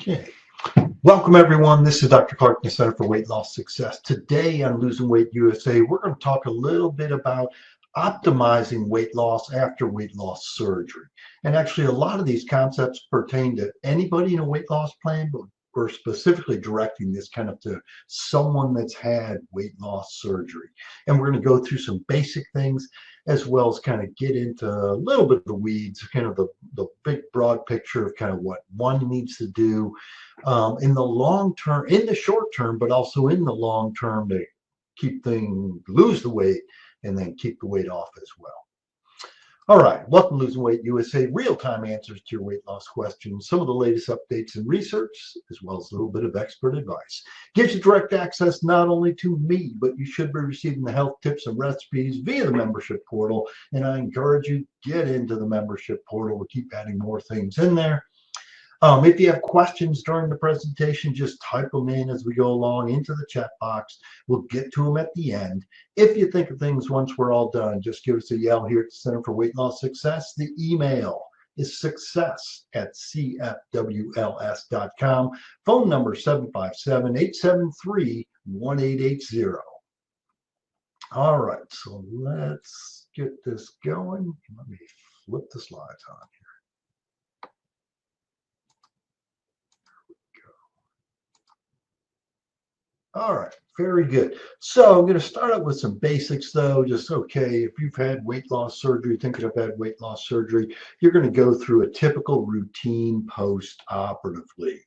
Okay. Welcome, everyone. This is Dr. Clark, the Center for Weight Loss Success. Today on Losing Weight USA, we're going to talk a little bit about optimizing weight loss after weight loss surgery. And actually, a lot of these concepts pertain to anybody in a weight loss plan, but we're specifically directing this kind of to someone that's had weight loss surgery. And we're going to go through some basic things as well as kind of get into a little bit of the weeds, kind of the big broad picture of kind of what one needs to do in the long term, in the short term, but also in the long term to lose the weight and then keep the weight off as well. All right, welcome to Losing Weight USA, real-time answers to your weight loss questions, some of the latest updates and research, as well as a little bit of expert advice. Gives you direct access not only to me, but you should be receiving the health tips and recipes via the membership portal. And I encourage you, get into the membership portal. We'll keep adding more things in there. If you have questions during the presentation, just type them in as we go along into the chat box. We'll get to them at the end. If you think of things once we're all done, just give us a yell here at the Center for Weight Loss Success. The email is success@cfwls.com. Phone number 757-873-1880. All right, so let's get this going. Let me flip the slides on here. All right, very good. So I'm going to start out with some basics, though. Just okay, if you've had weight loss surgery, thinking of had weight loss surgery, you're going to go through a typical routine post-operatively.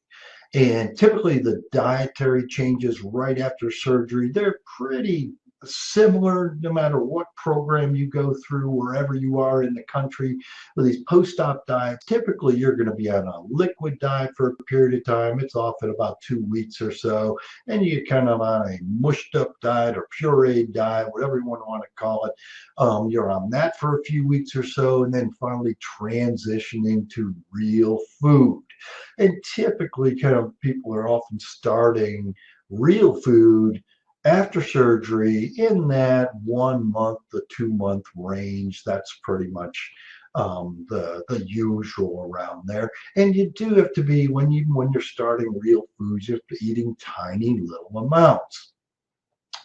And typically the dietary changes right after surgery, they're pretty similar no matter what program you go through, wherever you are in the country. With these post-op diets, typically you're going to be on a liquid diet for a period of time. It's often about 2 weeks or so. And you get kind of on a mushed up diet or pureed diet, whatever you want to call it. You're on that for a few weeks or so, and then finally transitioning to real food. And typically kind of people are often starting real food after surgery in that 1 month to 2 month range. That's pretty much the usual around there. And you do have to be, even when you're starting real foods, you have to be eating tiny little amounts.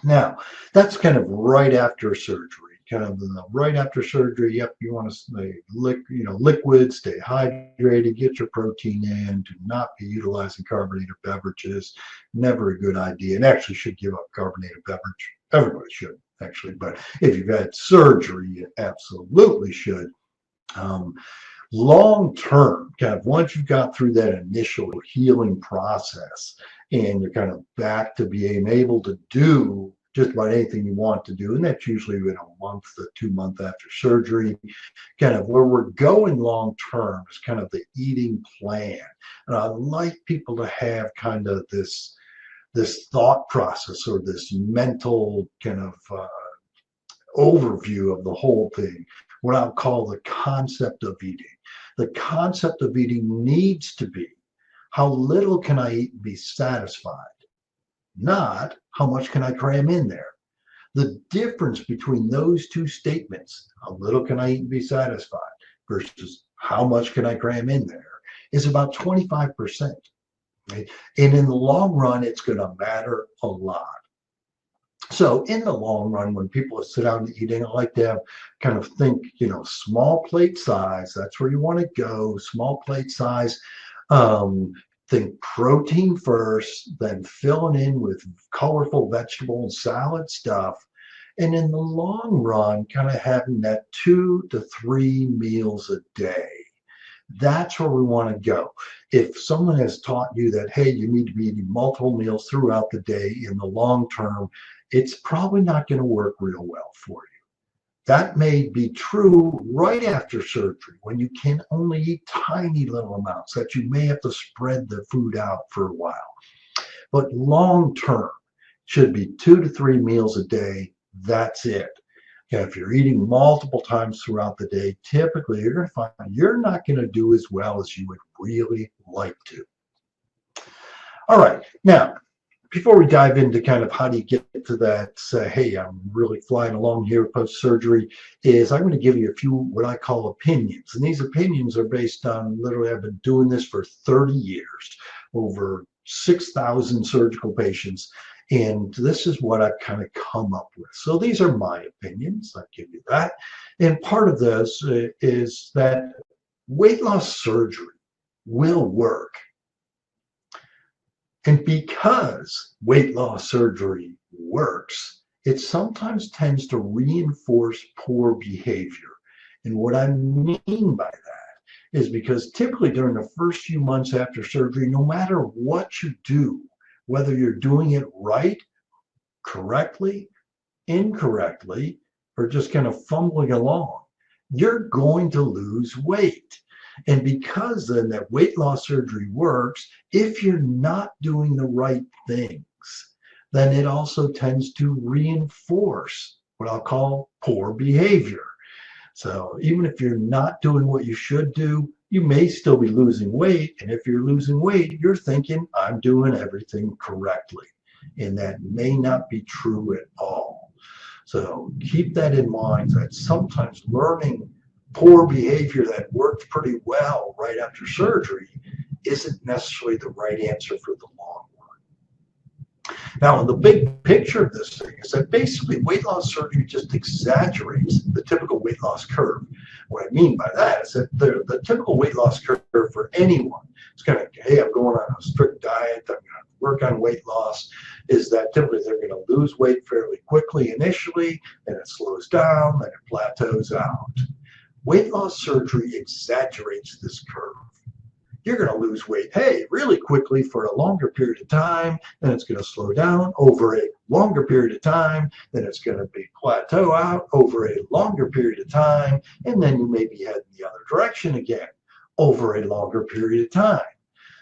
Now, that's kind of right after surgery. Kind of right after surgery, yep, you want to stay liquid, stay hydrated, get your protein in, do not be utilizing carbonated beverages. Never a good idea, and actually should give up carbonated beverage. Everybody should, actually, but if you've had surgery, you absolutely should. Long term, kind of once you've got through that initial healing process and you're kind of back to being able to do just about anything you want to do, and that's usually in a month to 2 months after surgery. Kind of where we're going long term is kind of the eating plan. And I like people to have kind of this thought process or this mental kind of overview of the whole thing, what I'll call the concept of eating. The concept of eating needs to be, how little can I eat and be satisfied? Not how much can I cram in there. The difference between those two statements, how little can I eat and be satisfied, versus how much can I cram in there, is about 25%. Right? And in the long run, it's going to matter a lot. So in the long run, when people sit down and eating, I like to have kind of think, small plate size. That's where you want to go. Small plate size. Think protein first, then filling in with colorful vegetable and salad stuff. And in the long run, kind of having that 2 to 3 meals a day. That's where we want to go. If someone has taught you that, hey, you need to be eating multiple meals throughout the day in the long term, it's probably not going to work real well for you. That may be true right after surgery when you can only eat tiny little amounts that you may have to spread the food out for a while. But long term should be 2 to 3 meals a day. That's it. If you're eating multiple times throughout the day, typically you're going to find you're not going to do as well as you would really like to. All right. Now, before we dive into kind of how do you get to that, hey, I'm really flying along here post-surgery, is I'm going to give you a few what I call opinions. And these opinions are based on literally, I've been doing this for 30 years, over 6,000 surgical patients. And this is what I've kind of come up with. So these are my opinions. I'll give you that. And part of this is that weight loss surgery will work. And because weight loss surgery works, it sometimes tends to reinforce poor behavior. And what I mean by that is because typically during the first few months after surgery, no matter what you do, whether you're doing it right, correctly, incorrectly, or just kind of fumbling along, you're going to lose weight. And because then that weight loss surgery works, if you're not doing the right things, then it also tends to reinforce what I'll call poor behavior. So even if you're not doing what you should do, you may still be losing weight. And if you're losing weight, you're thinking, I'm doing everything correctly. And that may not be true at all. So keep that in mind, that sometimes learning poor behavior that worked pretty well right after surgery isn't necessarily the right answer for the long run. Now, the big picture of this thing is that basically weight loss surgery just exaggerates the typical weight loss curve. What I mean by that is that the typical weight loss curve for anyone is kind of, hey, I'm going on a strict diet, I'm going to work on weight loss, is that typically they're going to lose weight fairly quickly initially, then it slows down, then it plateaus out. Weight loss surgery exaggerates this curve. You're going to lose weight, hey, really quickly for a longer period of time, then it's going to slow down over a longer period of time, then it's going to be plateau out over a longer period of time, and then you may be heading the other direction again over a longer period of time.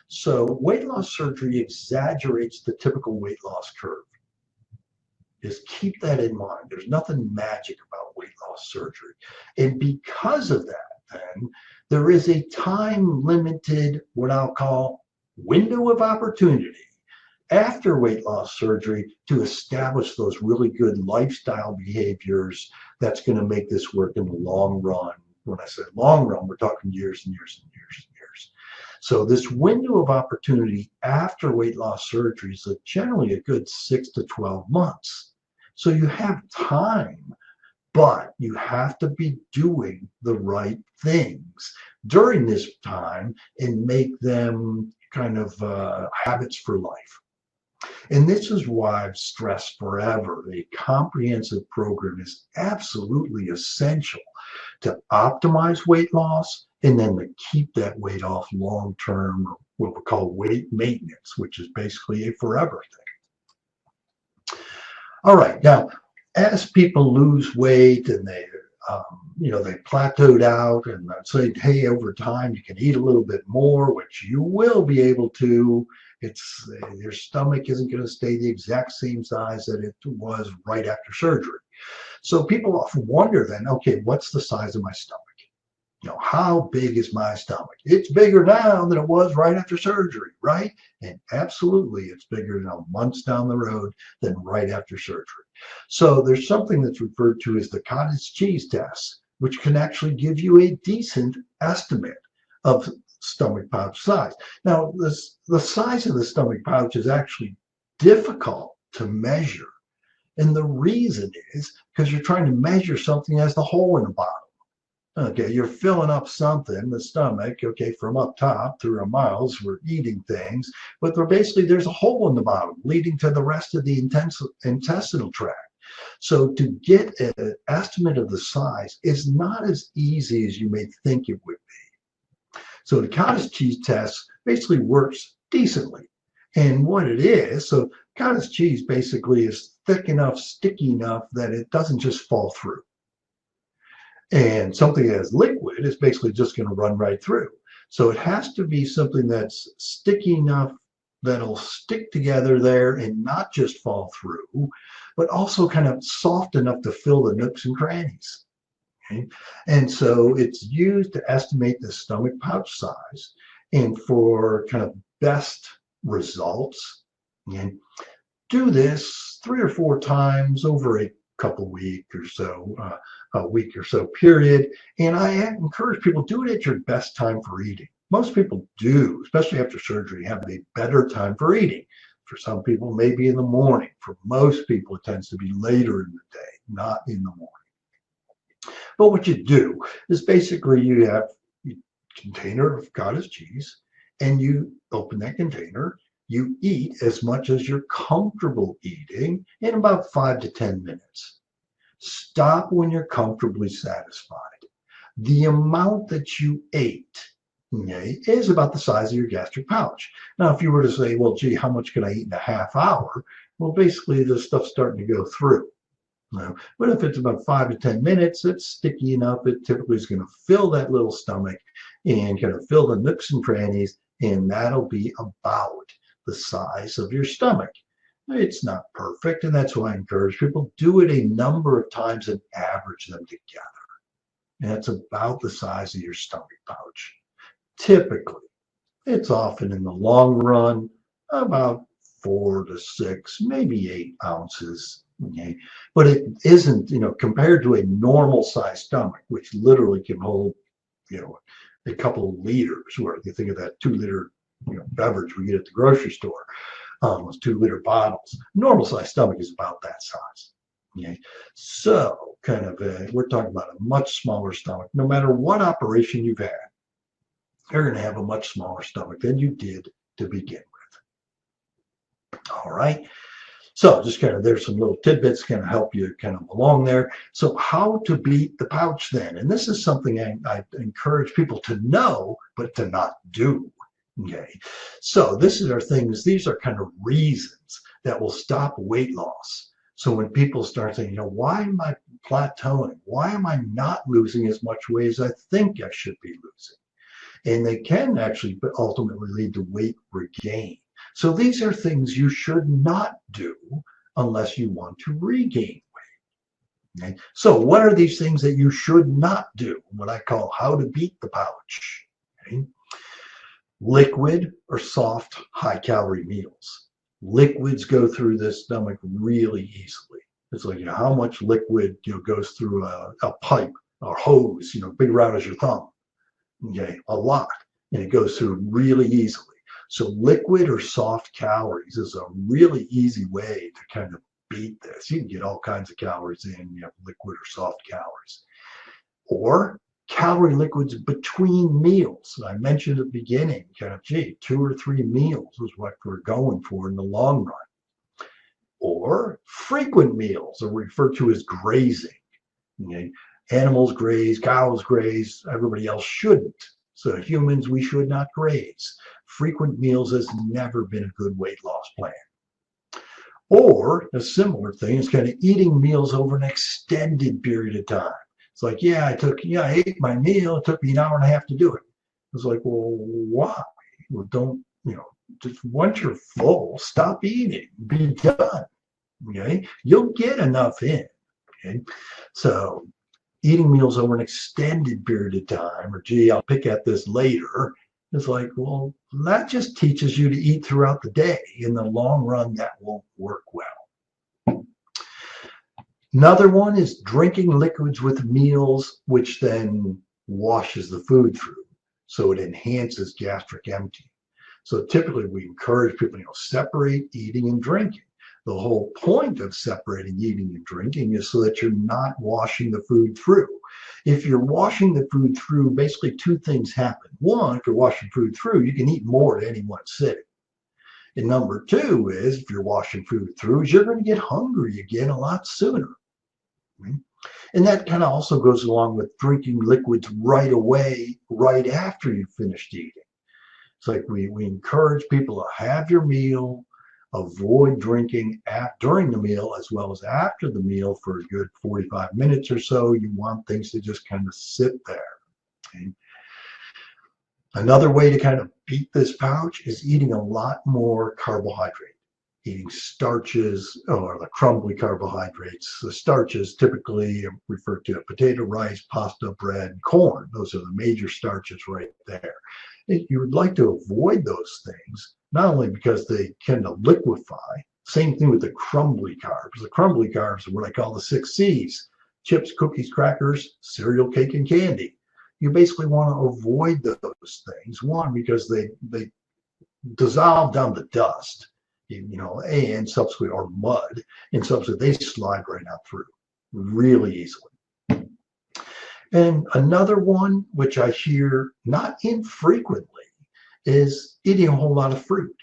So weight loss surgery exaggerates the typical weight loss curve. Just keep that in mind. There's nothing magic about weight loss surgery. And because of that, then, there is a time-limited, what I'll call, window of opportunity after weight loss surgery to establish those really good lifestyle behaviors that's going to make this work in the long run. When I say long run, we're talking years and years and years and years. So this window of opportunity after weight loss surgery is generally a good 6 to 12 months. So you have time, but you have to be doing the right things during this time and make them kind of habits for life. And this is why I've stressed forever, a comprehensive program is absolutely essential to optimize weight loss and then to keep that weight off long term, or what we call weight maintenance, which is basically a forever thing. All right, now, as people lose weight and they plateaued out and say, hey, over time you can eat a little bit more, which you will be able to. It's your stomach isn't going to stay the exact same size that it was right after surgery. So people often wonder then, okay, what's the size of my stomach? How big is my stomach? It's bigger now than it was right after surgery, right? And absolutely, it's bigger now months down the road than right after surgery. So there's something that's referred to as the cottage cheese test, which can actually give you a decent estimate of stomach pouch size. Now, the size of the stomach pouch is actually difficult to measure. And the reason is because you're trying to measure something as the hole in the bottom. Okay, you're filling up something, the stomach, okay, from up top through our mouths, we're eating things, but there's a hole in the bottom leading to the rest of the intestinal tract. So to get an estimate of the size is not as easy as you may think it would be. So the cottage cheese test basically works decently. And what it is, so cottage cheese basically is thick enough, sticky enough that it doesn't just fall through. And something that's liquid is basically just going to run right through. So it has to be something that's sticky enough that'll stick together there and not just fall through, but also kind of soft enough to fill the nooks and crannies. Okay? And so it's used to estimate the stomach pouch size. And for kind of best results, and do this 3 or 4 times over a couple week or so, a week or so period. And I encourage people, do it at your best time for eating. Most people do, especially after surgery, have a better time for eating. For some people, maybe in the morning. For most people, it tends to be later in the day, not in the morning. But what you do is basically you have a container of cottage cheese, and you open that container. You eat as much as you're comfortable eating in about 5 to 10 minutes. Stop when you're comfortably satisfied. The amount that you ate, okay, is about the size of your gastric pouch. Now, if you were to say, well, gee, how much can I eat in a half hour? Well, basically, the stuff's starting to go through. But if it's about 5 to 10 minutes, it's sticky enough. It typically is going to fill that little stomach and kind of fill the nooks and crannies, and that'll be about the size of your stomach. It's not perfect, and that's why I encourage people do it a number of times and average them together. And that's about the size of your stomach pouch. Typically, it's often in the long run about 4 to 6, maybe 8 ounces. Okay, but it isn't, compared to a normal size stomach, which literally can hold, a couple of liters. Where you think of that 2 liter, beverage we get at the grocery store, those 2 liter bottles. Normal size stomach is about that size. Okay, so kind of we're talking about a much smaller stomach. No matter what operation you've had, you're going to have a much smaller stomach than you did to begin with. All right. So just kind of, there's some little tidbits kind of help you kind of along there. So how to beat the pouch then? And this is something I encourage people to know, but to not do. Okay. So these are kind of reasons that will stop weight loss. So when people start saying, why am I plateauing? Why am I not losing as much weight as I think I should be losing? And they can actually ultimately lead to weight regain. So these are things you should not do unless you want to regain weight. Okay? So what are these things that you should not do? What I call how to beat the pouch. Okay? Liquid or soft, high-calorie meals. Liquids go through the stomach really easily. It's like how much liquid goes through a pipe or hose, big round as your thumb. Okay, a lot, and it goes through really easily. So liquid or soft calories is a really easy way to kind of beat this. You can get all kinds of calories in, liquid or soft calories. Or calorie liquids between meals. I mentioned at the beginning, kind of, 2 or 3 meals is what we're going for in the long run. Or frequent meals are referred to as grazing. Okay? Animals graze, cows graze, everybody else shouldn't. So humans, we should not graze. Frequent meals has never been a good weight loss plan. Or a similar thing is kind of eating meals over an extended period of time. It's like, I ate my meal. It took me an hour and a half to do it. It's like, well, why? Well, don't, just once you're full, stop eating. Be done. Okay? You'll get enough in. Okay? So eating meals over an extended period of time, or I'll pick at this later. It's like, well, that just teaches you to eat throughout the day. In the long run, that won't work well. Another one is drinking liquids with meals, which then washes the food through. So it enhances gastric emptying. So typically we encourage people, separate eating and drinking. The whole point of separating eating and drinking is so that you're not washing the food through. If you're washing the food through, basically 2 things happen. One, if you're washing food through, you can eat more at any one sitting. And number 2 is, if you're washing food through, you're going to get hungry again a lot sooner. And that kind of also goes along with drinking liquids right away, right after you've finished eating. It's like we encourage people to have your meal, avoid drinking during the meal as well as after the meal for a good 45 minutes or so. You want things to just kind of sit there. Okay? Another way to kind of beat this pouch is eating a lot more carbohydrate. Eating starches or the crumbly carbohydrates. The starches typically referred to potato, rice, pasta, bread, corn. Those are the major starches right there. You would like to avoid those things, not only because they tend to liquefy, Same thing with the crumbly carbs. The crumbly carbs are what I call the 6 C's: chips, cookies, crackers, cereal, cake, and candy. You basically want to avoid those things. One, because they dissolve down to dust, and subsequently, or mud, and subsequently they slide right out through really easily. And another one, which I hear not infrequently, is eating a whole lot of fruit.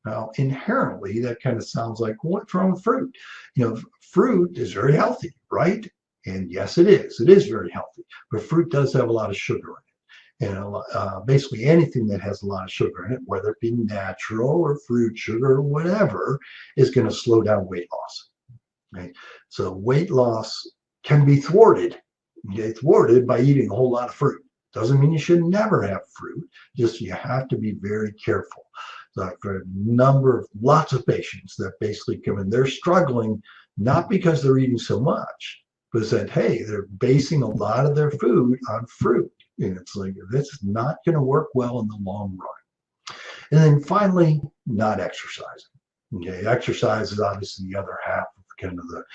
Now, inherently, that kind of sounds like, what's wrong with fruit? Fruit is very healthy, right? And yes, it is. It is very healthy. But fruit does have a lot of sugar in it. And basically anything that has a lot of sugar in it, whether it be natural or fruit sugar or whatever, is going to slow down weight loss. Right? So weight loss can be thwarted. Thwarted by eating a whole lot of fruit. Doesn't mean you should never have fruit. Just you have to be very careful. So for lots of patients that basically come in, they're struggling not because they're eating so much, but that, hey, they're basing a lot of their food on fruit. And it's like, this is not going to work well in the long run. And then finally, not exercising. Okay, exercise is obviously the other half of kind of the,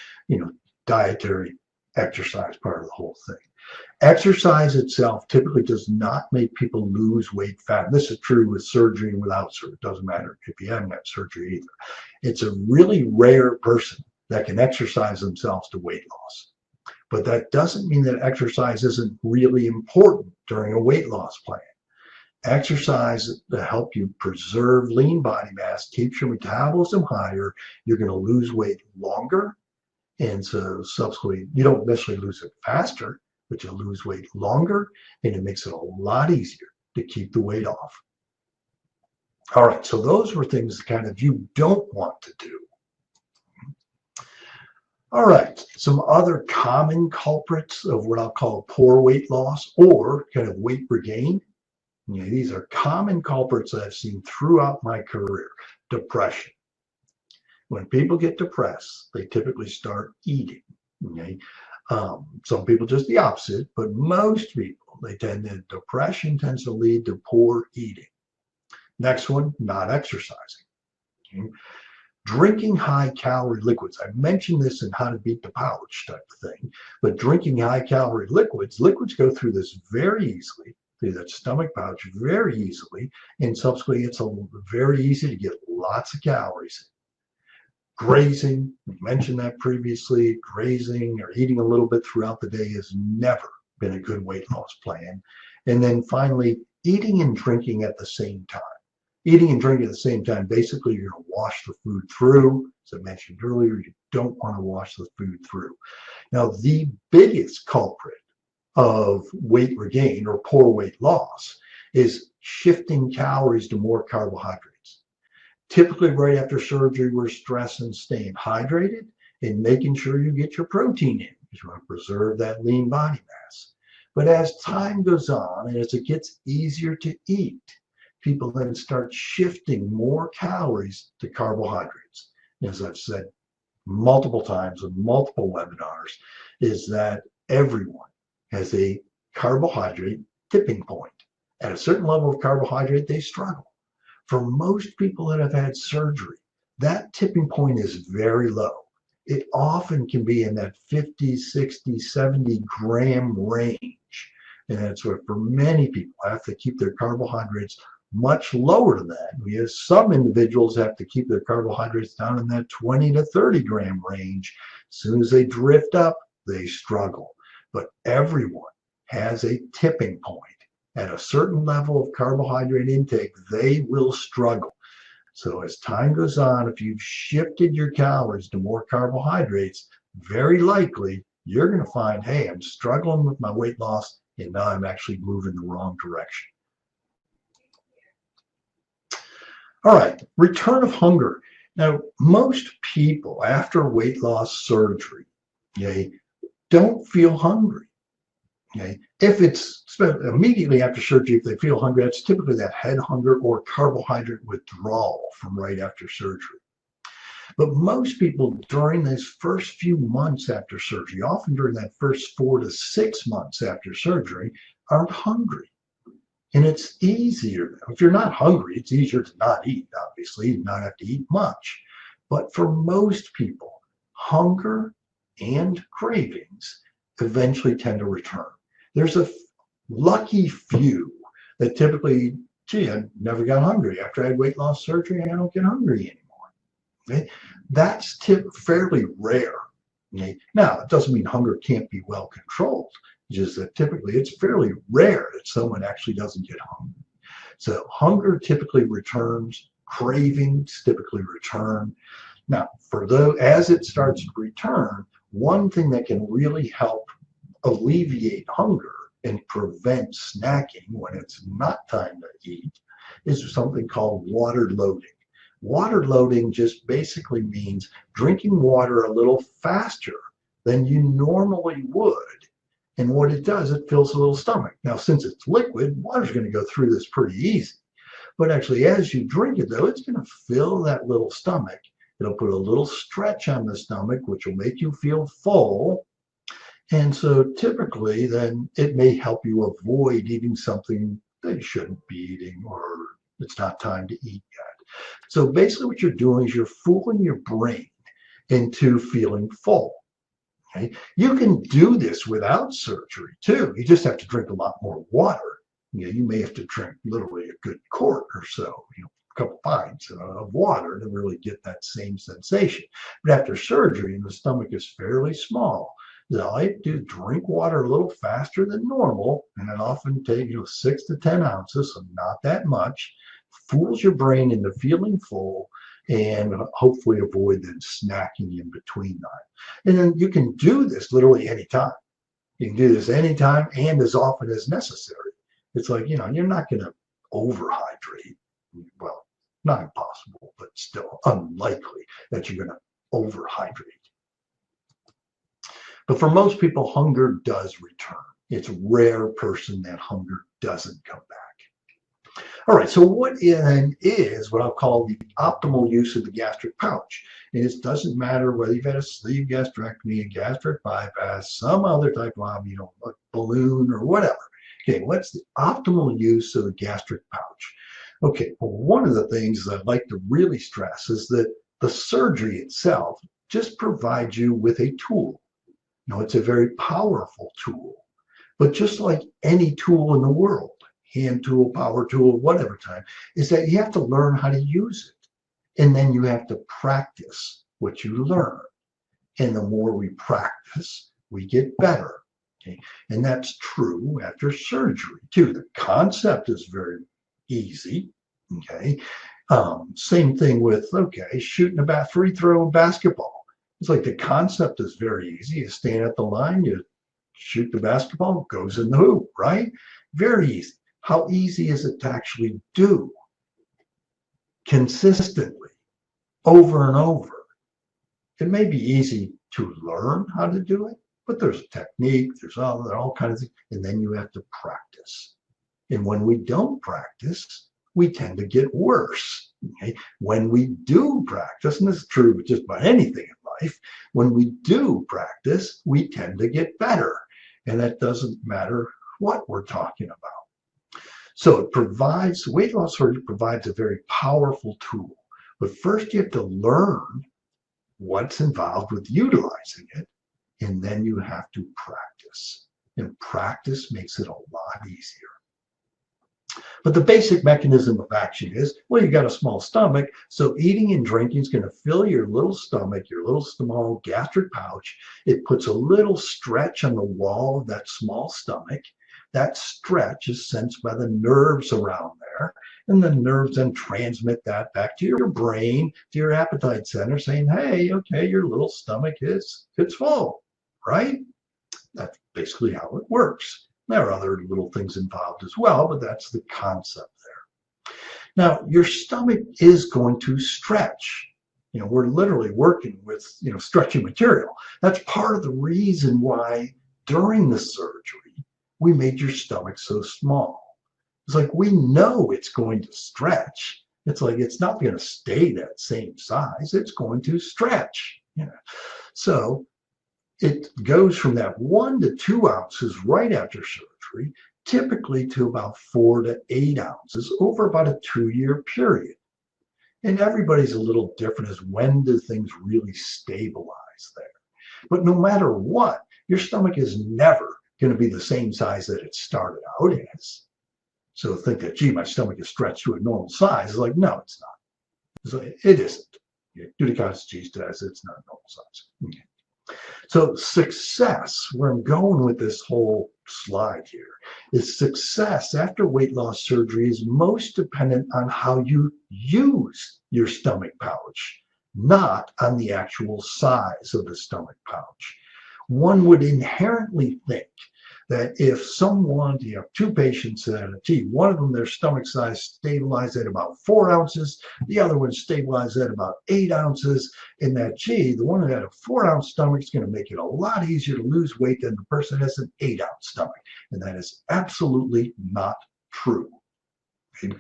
dietary exercise part of the whole thing. Exercise itself typically does not make people lose weight fat. And this is true with surgery and without surgery. It doesn't matter if you haven't had surgery either. It's a really rare person that can exercise themselves to weight loss. But that doesn't mean that exercise isn't really important during a weight loss plan. Exercise to help you preserve lean body mass keeps your metabolism higher. You're going to lose weight longer. And so subsequently, you don't necessarily lose it faster, but you lose weight longer, and it makes it a lot easier to keep the weight off. All right, so those were things kind of you don't want to do. All right, some other common culprits of what I'll call poor weight loss or kind of weight regain. These are common culprits that I've seen throughout my career. Depression. When people get depressed, they typically start eating. Okay? Some people just the opposite, but most people, depression tends to lead to poor eating. Next one, not exercising. Okay? Drinking high-calorie liquids. I mentioned this in How to Beat the Pouch type of thing, but drinking high-calorie liquids go through this very easily, through that stomach pouch very easily, and subsequently it's very easy to get lots of calories in. Grazing, we mentioned that previously, grazing or eating a little bit throughout the day has never been a good weight loss plan. And then finally, eating and drinking at the same time. Eating and drinking at the same time, basically you're going to wash the food through. As I mentioned earlier, you don't want to wash the food through. Now, the biggest culprit of weight regain or poor weight loss is shifting calories to more carbohydrates. Typically right after surgery, we're stressing staying hydrated and making sure you get your protein in because you want to preserve that lean body mass. But as time goes on and as it gets easier to eat, people then start shifting more calories to carbohydrates. As I've said multiple times in multiple webinars, is that everyone has a carbohydrate tipping point. At a certain level of carbohydrate, they struggle. For most people that have had surgery, that tipping point is very low. It often can be in that 50, 60, 70 gram range. And that's what for many people have to keep their carbohydrates much lower than that. Because some individuals have to keep their carbohydrates down in that 20 to 30 gram range. As soon as they drift up, they struggle. But everyone has a tipping point. At a certain level of carbohydrate intake, they will struggle. So as time goes on, if you've shifted your calories to more carbohydrates, very likely you're going to find, hey, I'm struggling with my weight loss, and now I'm actually moving the wrong direction. All right, return of hunger. Now, most people after weight loss surgery, don't feel hungry. Okay. If it's immediately after surgery, if they feel hungry, that's typically that head hunger or carbohydrate withdrawal from right after surgery. But most people during those first few months after surgery, often during that first 4 to 6 months after surgery, aren't hungry. And it's easier. If you're not hungry, it's easier to not eat, obviously, and not have to eat much. But for most people, hunger and cravings eventually tend to return. There's a lucky few that typically, gee, I never got hungry. After I had weight loss surgery, I don't get hungry anymore. Okay? That's fairly rare. Okay? Now, it doesn't mean hunger can't be well controlled. It's just that typically it's fairly rare that someone actually doesn't get hungry. So hunger typically returns, cravings typically return. Now, as it starts to return, one thing that can really help alleviate hunger and prevent snacking when it's not time to eat is something called water loading. Water loading just basically means drinking water a little faster than you normally would. And what it does, it fills the little stomach. Now, since it's liquid, water's going to go through this pretty easy. But actually, as you drink it, though, it's going to fill that little stomach. It'll put a little stretch on the stomach, which will make you feel full. And so typically, then it may help you avoid eating something that you shouldn't be eating, or it's not time to eat yet. So basically what you're doing is you're fooling your brain into feeling full. Okay? You can do this without surgery too. You just have to drink a lot more water. You may have to drink literally a good quart or so, a couple pints of water to really get that same sensation. But after surgery, and the stomach is fairly small, all you do is drink water a little faster than normal, and it often takes 6 to 10 ounces, so not that much. Fools your brain into feeling full, and hopefully avoid then snacking in between that. And then you can do this literally anytime. You can do this anytime and as often as necessary. It's like, you're not going to overhydrate. Well, not impossible, but still unlikely that you're going to overhydrate. But for most people, hunger does return. It's a rare person that hunger doesn't come back. All right, so what is what I'll call the optimal use of the gastric pouch? And it doesn't matter whether you've had a sleeve gastrectomy, a gastric bypass, some other type of, a balloon or whatever. Okay, what's the optimal use of the gastric pouch? Okay, well, one of the things that I'd like to really stress is that the surgery itself just provides you with a tool. It's a very powerful tool, but just like any tool in the world, hand tool, power tool, whatever time, is that you have to learn how to use it. And then you have to practice what you learn. And the more we practice, we get better. Okay? And that's true after surgery too. The concept is very easy. Okay. Same thing with, shooting a free throw basketball. It's like the concept is very easy. You stand at the line, you shoot the basketball, it goes in the hoop, right? Very easy. How easy is it to actually do consistently over and over? It may be easy to learn how to do it, but there's a technique, there's all kinds of things, and then you have to practice. And when we don't practice, we tend to get worse. Okay? When we do practice, and this is true with just about anything in life, when we do practice, we tend to get better. And that doesn't matter what we're talking about. So weight loss surgery provides a very powerful tool. But first you have to learn what's involved with utilizing it, and then you have to practice. And practice makes it a lot easier. But the basic mechanism of action is, well, you got a small stomach, so eating and drinking is going to fill your little stomach, your little small gastric pouch. It puts a little stretch on the wall of that small stomach. That stretch is sensed by the nerves around there, and the nerves then transmit that back to your brain, to your appetite center, saying, hey, okay, your little stomach it's full, right? That's basically how it works. There are other little things involved as well, but that's the concept there. Now, your stomach is going to stretch. We're literally working with, stretchy material. That's part of the reason why during the surgery, we made your stomach so small. It's like we know it's going to stretch. It's like it's not going to stay that same size. It's going to stretch. So it goes from that 1 to 2 ounces right after surgery, typically to about 4 to 8 ounces over about a 2-year period. And everybody's a little different as when do things really stabilize there. But no matter what, your stomach is never going to be the same size that it started out as. So think that, gee, my stomach is stretched to a normal size. It's like, no, it's not. So it isn't. Do the Cottage cheese test, it's not normal size. Okay. So success, where I'm going with this whole slide here, is success after weight loss surgery is most dependent on how you use your stomach pouch, not on the actual size of the stomach pouch. One would inherently think that if someone, you have two patients at a T, one of them, their stomach size stabilized at about 4 ounces, the other one stabilized at about 8 ounces, and that, gee, the one that had a 4-ounce stomach is going to make it a lot easier to lose weight than the person that has an 8-ounce stomach. And that is absolutely not true. Okay?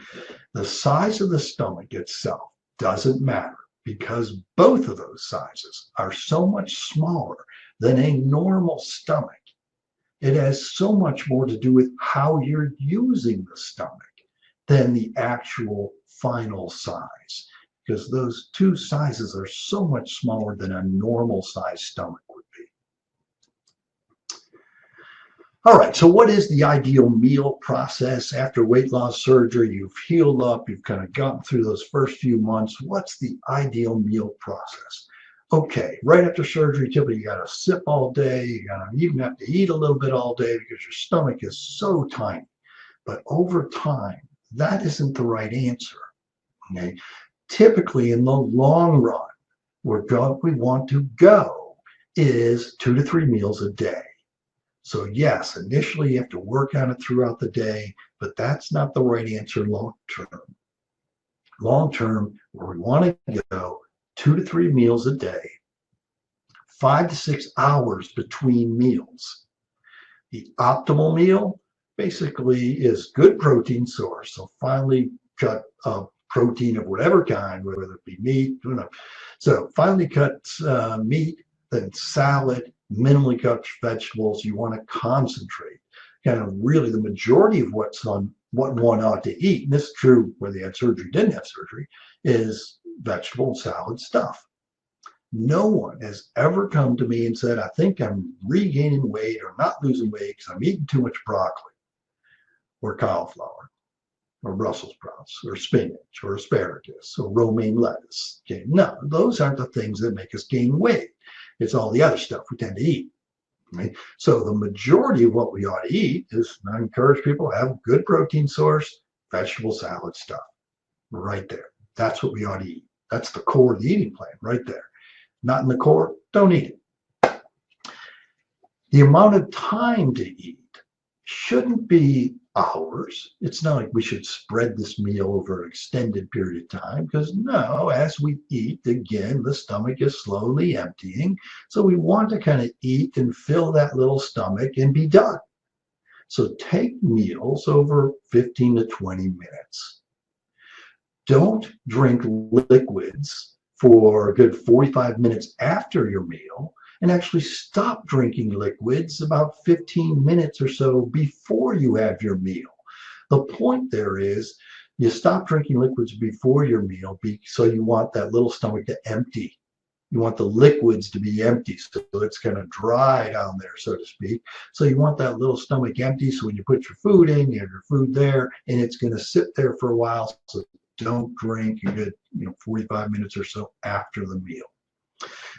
The size of the stomach itself doesn't matter because both of those sizes are so much smaller than a normal stomach. It has so much more to do with how you're using the stomach than the actual final size, because those two sizes are so much smaller than a normal size stomach would be. All right, so what is the ideal meal process after weight loss surgery? You've healed up, you've kind of gotten through those first few months. What's the ideal meal process? Okay, right after surgery, typically you got to sip all day. You even have to eat a little bit all day because your stomach is so tiny. But over time, that isn't the right answer. Okay, typically in the long run, where we want to go is 2 to 3 meals a day. So yes, initially you have to work on it throughout the day, but that's not the right answer long term. Long term, where we want to go, 2 to 3 meals a day, 5 to 6 hours between meals. The optimal meal basically is good protein source. So finely cut protein of whatever kind, whether it be meat, So finely cut meat, then salad, minimally cut vegetables. You want to concentrate. Kind of really the majority of what one ought to eat, and this is true whether you had surgery, didn't have surgery, is vegetable and salad stuff. No one has ever come to me and said, I think I'm regaining weight or not losing weight because I'm eating too much broccoli or cauliflower or Brussels sprouts or spinach or asparagus or romaine lettuce. Okay, no, those aren't the things that make us gain weight. It's all the other stuff we tend to eat. Right? So the majority of what we ought to eat is, I encourage people to have good protein source, vegetable salad stuff right there. That's what we ought to eat. That's the core of the eating plan right there. Not in the core, don't eat it. The amount of time to eat shouldn't be hours. It's not like we should spread this meal over an extended period of time, because no, as we eat, again, the stomach is slowly emptying. So we want to kind of eat and fill that little stomach and be done. So take meals over 15 to 20 minutes. Don't drink liquids for a good 45 minutes after your meal, and actually stop drinking liquids about 15 minutes or so before you have your meal. The point there is you stop drinking liquids before your meal, so you want that little stomach to empty. You want the liquids to be empty, so it's kind of dry down there, so to speak. So you want that little stomach empty, so when you put your food in, you have your food there, and it's going to sit there for a while. So don't drink a good 45 minutes or so after the meal.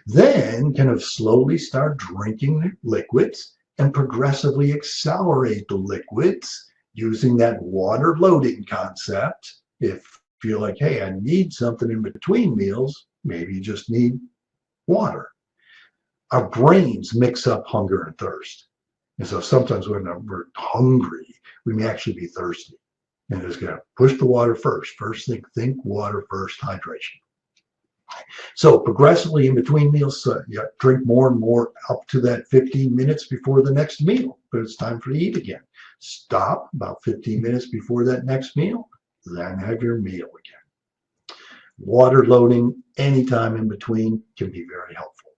Then kind of slowly start drinking liquids and progressively accelerate the liquids using that water loading concept. If you feel like, hey, I need something in between meals, maybe you just need water. Our brains mix up hunger and thirst. And so sometimes when we're hungry, we may actually be thirsty. And just going to push the water first. First thing, think water first, hydration. So progressively in between meals, you drink more and more up to that 15 minutes before the next meal. But it's time for you to eat again. Stop about 15 minutes before that next meal, then have your meal again. Water loading anytime in between can be very helpful.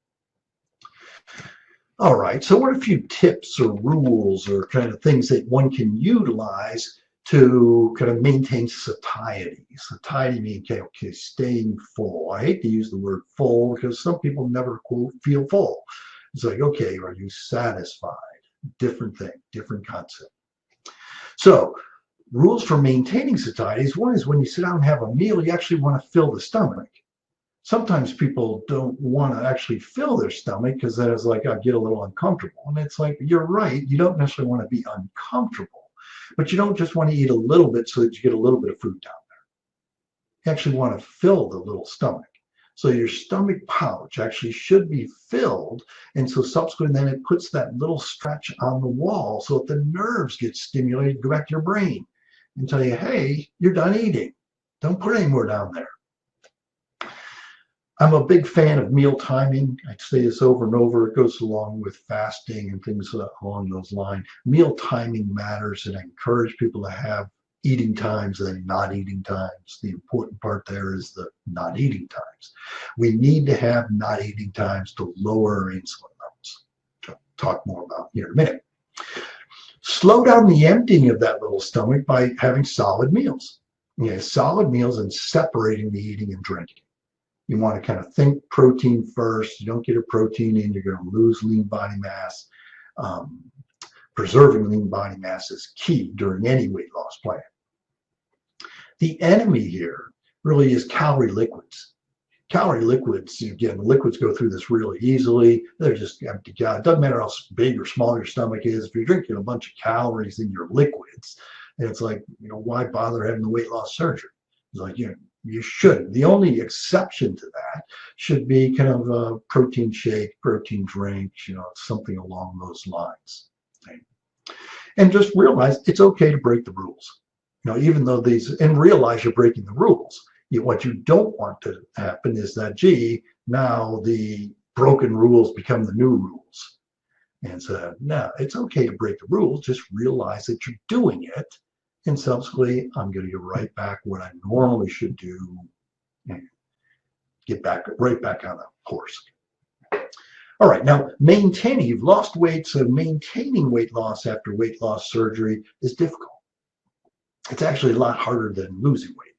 All right, so what are a few tips or rules or kind of things that one can utilize to kind of maintain satiety. Satiety means, okay, staying full. I hate to use the word full because some people never, quote, feel full. It's like, okay, are you satisfied? Different thing, different concept. So rules for maintaining satiety is one is when you sit down and have a meal, you actually want to fill the stomach. Sometimes people don't want to actually fill their stomach because then it's like, I get a little uncomfortable. And it's like, you're right. You don't necessarily want to be uncomfortable, but you don't just want to eat a little bit so that you get a little bit of food down there. You actually want to fill the little stomach. So your stomach pouch actually should be filled. And so subsequently, then it puts that little stretch on the wall so that the nerves get stimulated, go back to your brain and tell you, hey, you're done eating. Don't put any more down there. I'm a big fan of meal timing. I say this over and over. It goes along with fasting and things along those lines. Meal timing matters, and I encourage people to have eating times and not eating times. The important part there is the not eating times. We need to have not eating times to lower our insulin levels. I'll talk more about here in a minute. Slow down the emptying of that little stomach by having solid meals. Solid meals and separating the eating and drinking. You want to kind of think protein first. You don't get a protein in, you're going to lose lean body mass. Preserving lean body mass is key during any weight loss plan. The enemy here really is calorie liquids. Calorie liquids, again, liquids go through this really easily. They're just empty. It doesn't matter how big or small your stomach is. If you're drinking a bunch of calories in your liquids, it's like, why bother having the weight loss surgery? It's like, you shouldn't. The only exception to that should be kind of a protein shake, protein drink, something along those lines. Okay? And just realize it's okay to break the rules. Even though and realize you're breaking the rules. What you don't want to happen is that, now the broken rules become the new rules. And so, no, it's okay to break the rules. Just realize that you're doing it. And subsequently, I'm going to get right back what I normally should do and get right back on the horse. All right, now you've lost weight, so maintaining weight loss after weight loss surgery is difficult. It's actually a lot harder than losing weight.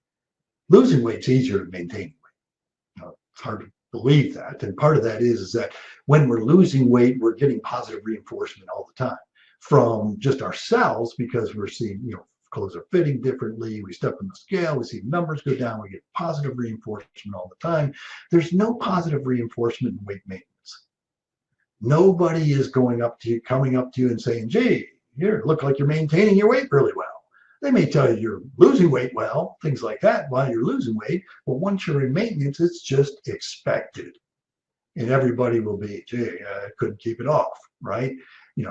Losing weight's easier than maintaining weight. It's hard to believe that. And part of that is that when we're losing weight, we're getting positive reinforcement all the time from just ourselves because we're seeing, clothes are fitting differently. We step on the scale, we see numbers go down, we get positive reinforcement all the time. There's no positive reinforcement in weight maintenance. Nobody is coming up to you and saying, gee, you look like you're maintaining your weight really well. They may tell you you're losing weight well, things like that while you're losing weight. But once you're in maintenance, it's just expected. And everybody will be, gee, I couldn't keep it off, right?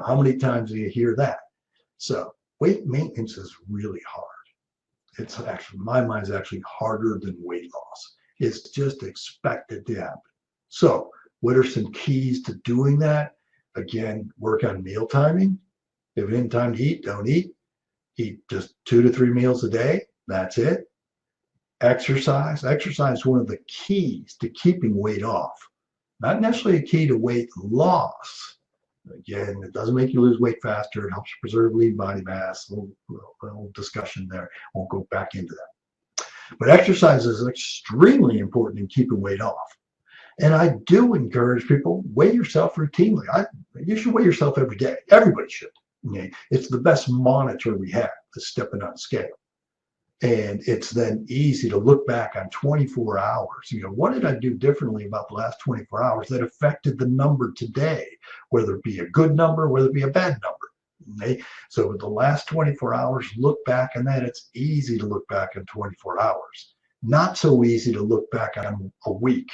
How many times do you hear that? So weight maintenance is really hard. It's actually, in my mind, is actually harder than weight loss. It's just expected to happen. So what are some keys to doing that? Again, work on meal timing. If it isn't time to eat, don't eat. Eat just 2 to 3 meals a day. That's it. Exercise. Exercise is one of the keys to keeping weight off. Not necessarily a key to weight loss. Again, it doesn't make you lose weight faster. It helps you preserve lean body mass. A little discussion there. Won't go back into that. But exercise is extremely important in keeping weight off. And I do encourage people, weigh yourself routinely. You should weigh yourself every day. Everybody should. Okay? It's the best monitor we have, is stepping on scale. And it's then easy to look back on 24 hours. What did I do differently about the last 24 hours that affected the number today, whether it be a good number, whether it be a bad number. Okay? So with the last 24 hours, look back on that. It's easy to look back on 24 hours. Not so easy to look back on a week.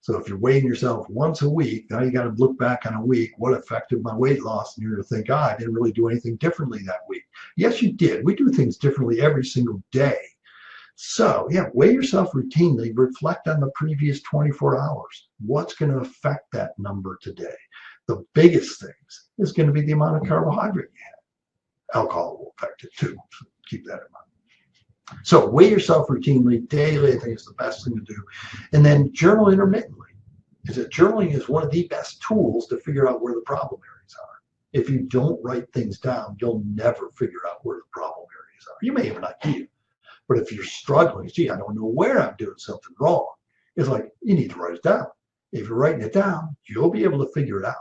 So if you're weighing yourself once a week, now you got to look back on a week. What affected my weight loss? And you're going to think, I didn't really do anything differently that week. Yes, you did. We do things differently every single day. So weigh yourself routinely. Reflect on the previous 24 hours. What's going to affect that number today? The biggest things is going to be the amount of carbohydrate you have. Alcohol will affect it too. So keep that in mind. So weigh yourself routinely, daily. I think it's the best thing to do. And then journal intermittently. Journaling is one of the best tools to figure out where the problem areas are. If you don't write things down, you'll never figure out where the problem areas are. You may have an idea, but if you're struggling, gee, I don't know where I'm doing something wrong. It's like you need to write it down. If you're writing it down, you'll be able to figure it out.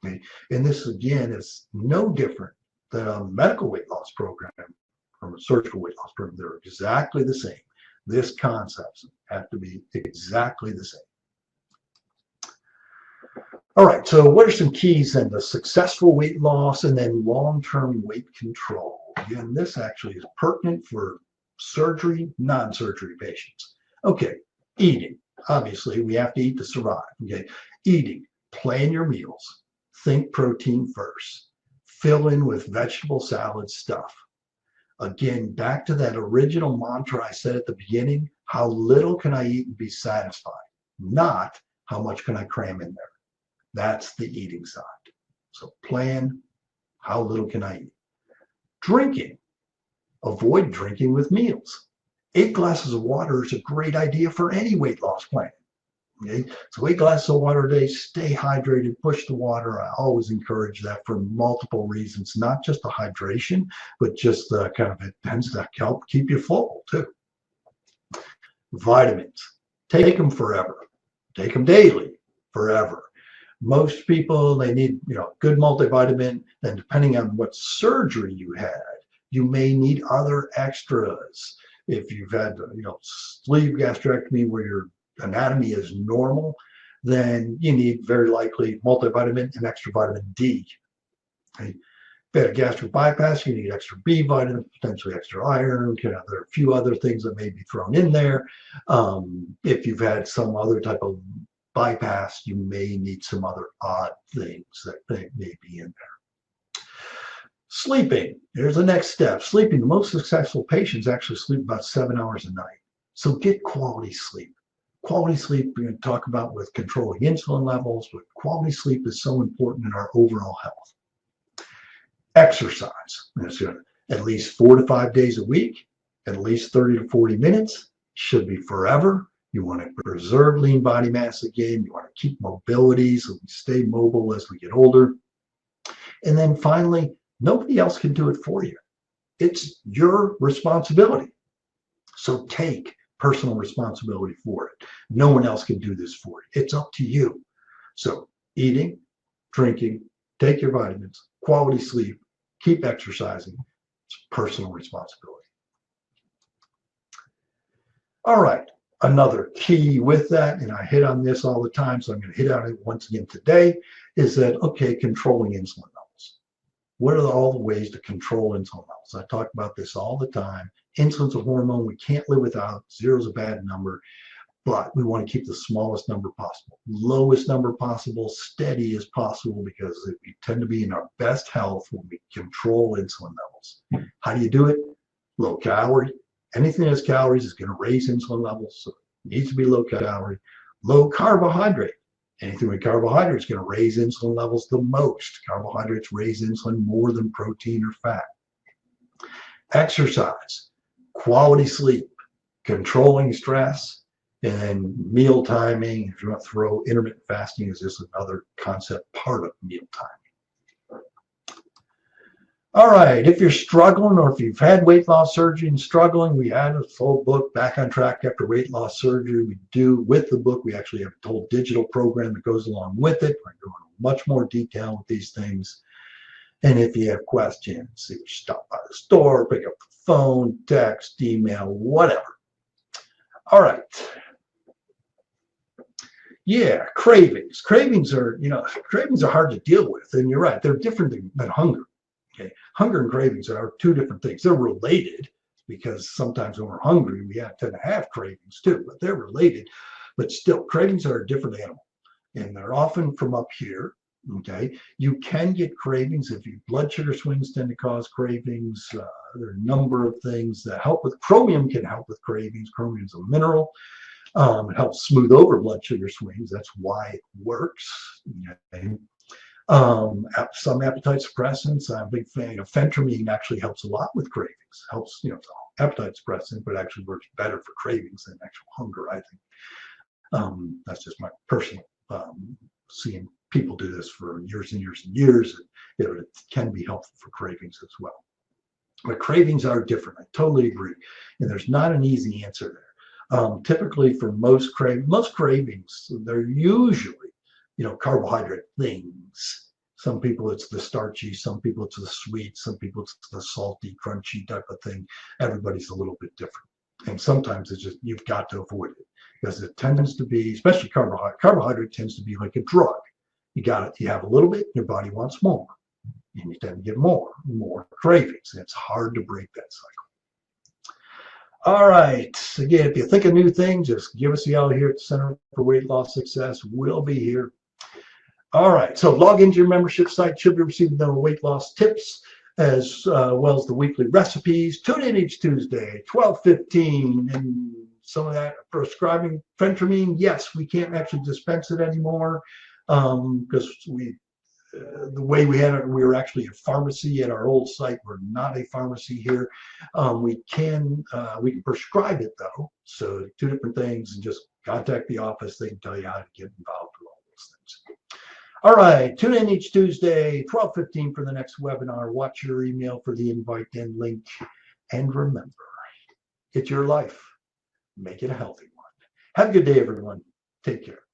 Okay? And this again is no different than a medical weight loss program from a surgical weight loss program. They're exactly the same. This concepts have to be exactly the same. All right, so what are some keys then to successful weight loss and then long-term weight control? Again, this actually is pertinent for surgery, non-surgery patients. Okay, eating. Obviously, we have to eat to survive. Okay, eating. Plan your meals. Think protein first. Fill in with vegetable salad stuff. Again, back to that original mantra I said at the beginning, how little can I eat and be satisfied? Not how much can I cram in there. That's the eating side. So plan, how little can I eat? Drinking. Avoid drinking with meals. 8 glasses of water is a great idea for any weight loss plan. Okay? So 8 glasses of water a day, stay hydrated, push the water. I always encourage that for multiple reasons, not just the hydration, but just it tends to help keep you full too. Vitamins. Take them forever. Take them daily, forever. Most people, they need, good multivitamin. Then depending on what surgery you had, you may need other extras. If you've had, sleeve gastrectomy where your anatomy is normal, then you need very likely multivitamin and extra vitamin D. Okay. If you had a gastric bypass, you need extra B vitamin, potentially extra iron. There are a few other things that may be thrown in there. If you've had some other type of bypass, you may need some other odd things that may be in there. Sleeping, here's the next step. Sleeping, the most successful patients actually sleep about 7 hours a night. So get quality sleep. Quality sleep, we're going to talk about with controlling insulin levels, but quality sleep is so important in our overall health. Exercise, that's good. At least 4 to 5 days a week, at least 30 to 40 minutes, should be forever. You want to preserve lean body mass again. You want to keep mobility so we stay mobile as we get older. And then finally, nobody else can do it for you. It's your responsibility. So take personal responsibility for it. No one else can do this for you. It's up to you. So eating, drinking, take your vitamins, quality sleep, keep exercising. It's personal responsibility. All right. Another key with that, and I hit on this all the time, so I'm going to hit on it once again today, is that, okay, controlling insulin levels. What are all the ways to control insulin levels? I talk about this all the time. Insulin's a hormone we can't live without. 0 is a bad number, but we want to keep the smallest number possible, lowest number possible, steady as possible, because we tend to be in our best health when we control insulin levels. How do you do it? Low calorie. Anything that has calories is going to raise insulin levels, so it needs to be low calorie. Low carbohydrate. Anything with carbohydrate is going to raise insulin levels the most. Carbohydrates raise insulin more than protein or fat. Exercise, quality sleep, controlling stress, and then meal timing. If you want to throw intermittent fasting is just another concept part of meal timing. All right, if you're struggling or if you've had weight loss surgery and struggling, we had a full book, Back on Track After Weight Loss Surgery. We do, with the book, we actually have a whole digital program that goes along with it. We're going into much more detail with these things. And if you have questions, either stop by the store, pick up the phone, text, email, whatever. All right. Yeah, cravings. Cravings are hard to deal with. And you're right, they're different than hunger. Okay, hunger and cravings are 2 different things. They're related because sometimes when we're hungry, we tend to have cravings too, but they're related. But still, cravings are a different animal, and they're often from up here. Okay, you can get cravings if your blood sugar swings tend to cause cravings. There are a number of things that help with chromium can help with cravings. Chromium is a mineral. It helps smooth over blood sugar swings. That's why it works. Okay. Some appetite suppressants. I'm a big fan of phentermine. Actually helps a lot with cravings. Helps, it's appetite suppressant, but actually works better for cravings than actual hunger, I think. That's just my personal seeing people do this for years and years and years. It can be helpful for cravings as well. But cravings are different. I totally agree. And there's not an easy answer there. Typically for most cravings, they're usually, carbohydrate things. Some people it's the starchy, some people it's the sweet, some people it's the salty, crunchy type of thing. Everybody's a little bit different. And sometimes it's just, you've got to avoid it because it tends to be, especially carbohydrate. Carbohydrate tends to be like a drug. You have a little bit, your body wants more. And you tend to get more cravings. And it's hard to break that cycle. All right. Again, if you think of new things, just give us a yell here at the Center for Weight Loss Success. We'll be here. All right. So log into your membership site. Should be receiving the weight loss tips as well as the weekly recipes. Tune in each Tuesday, 12:15. And some of that prescribing phentermine. Yes, we can't actually dispense it anymore because the way we had it, we were actually a pharmacy at our old site. We're not a pharmacy here. We can prescribe it though. So two different things, and just contact the office. They can tell you how to get involved with all those things. All right, tune in each Tuesday, 12:15 for the next webinar. Watch your email for the invite and link. And remember, it's your life. Make it a healthy one. Have a good day, everyone. Take care.